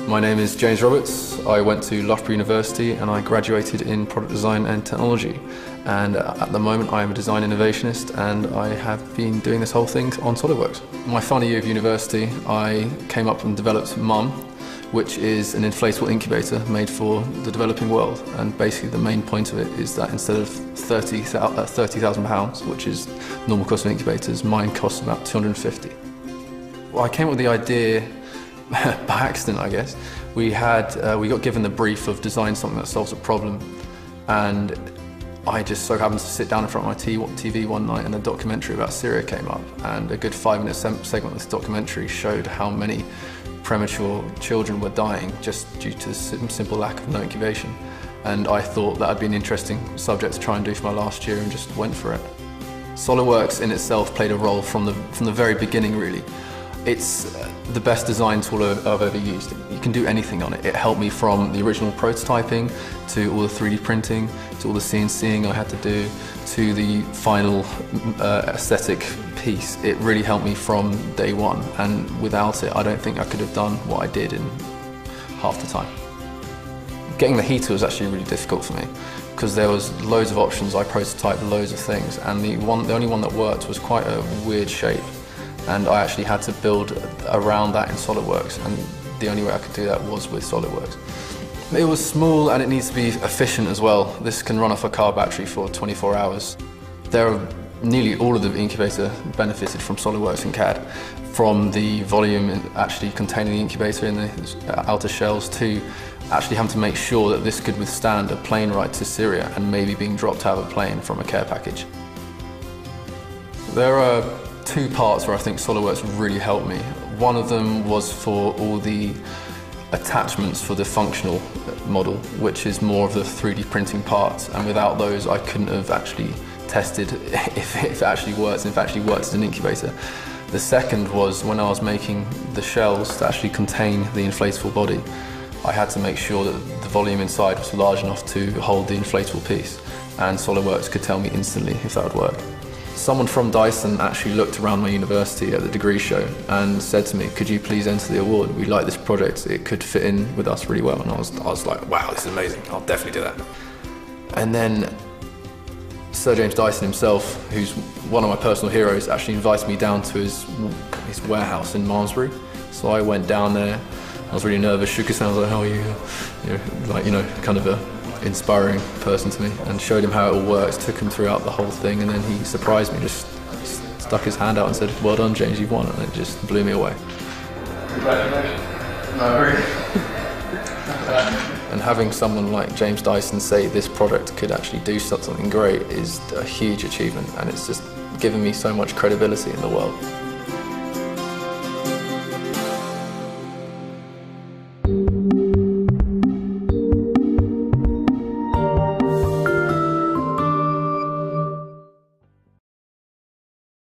My name is James Roberts. I went to Loughborough University and I graduated in product design and technology. And at the moment I am a design innovationist and I have been doing this whole thing on SolidWorks. My final year of university I came up and developed MUM, which is an inflatable incubator made for the developing world. And basically the main point of it is that instead of £30,000, which is normal cost of incubators, mine costs about 250. Well, I came up with the idea by accident, I guess. We got given the brief of design something that solves a problem, and I just so happened to sit down in front of my TV one night and a documentary about Syria came up, and a good 5-minute segment of this documentary showed how many premature children were dying just due to simple lack of no incubation. And I thought that would be an interesting subject to try and do for my last year and just went for it. SolidWorks in itself played a role from the very beginning, really. It's the best design tool I've ever used. You can do anything on it. It helped me from the original prototyping to all the 3D printing, to all the CNCing I had to do, to the final aesthetic piece. It really helped me from day one, and without it I don't think I could have done what I did in half the time. Getting the heater was actually really difficult for me because there was loads of options. I prototyped loads of things, and the only one that worked was quite a weird shape. And I actually had to build around that in SolidWorks, and the only way I could do that was with SolidWorks. It was small and it needs to be efficient as well. This can run off a car battery for 24 hours. Nearly all of the incubator benefited from SolidWorks and CAD, from the volume actually containing the incubator in the outer shells to actually having to make sure that this could withstand a plane ride to Syria and maybe being dropped out of a plane from a care package. There are two parts where I think SolidWorks really helped me. One of them was for all the attachments for the functional model, which is more of the 3D printing parts, and without those I couldn't have actually tested if it actually works, if it actually works as an incubator. The second was when I was making the shells to actually contain the inflatable body. I had to make sure that the volume inside was large enough to hold the inflatable piece, and SolidWorks could tell me instantly if that would work. Someone from Dyson actually looked around my university at the degree show and said to me, could you please enter the award? We like this project, it could fit in with us really well. And I was like, wow, this is amazing, I'll definitely do that. And then Sir James Dyson himself, who's one of my personal heroes, actually invited me down to his warehouse in Malmesbury. So I went down there, I was really nervous, shook his hand, I was like, how are you? Kind of a inspiring person to me, and showed him how it all works, took him throughout the whole thing, and then he surprised me, just stuck his hand out and said, well done James, you've won, and it just blew me away. Congratulations. No. And having someone like James Dyson say this product could actually do something great is a huge achievement, and it's just given me so much credibility in the world.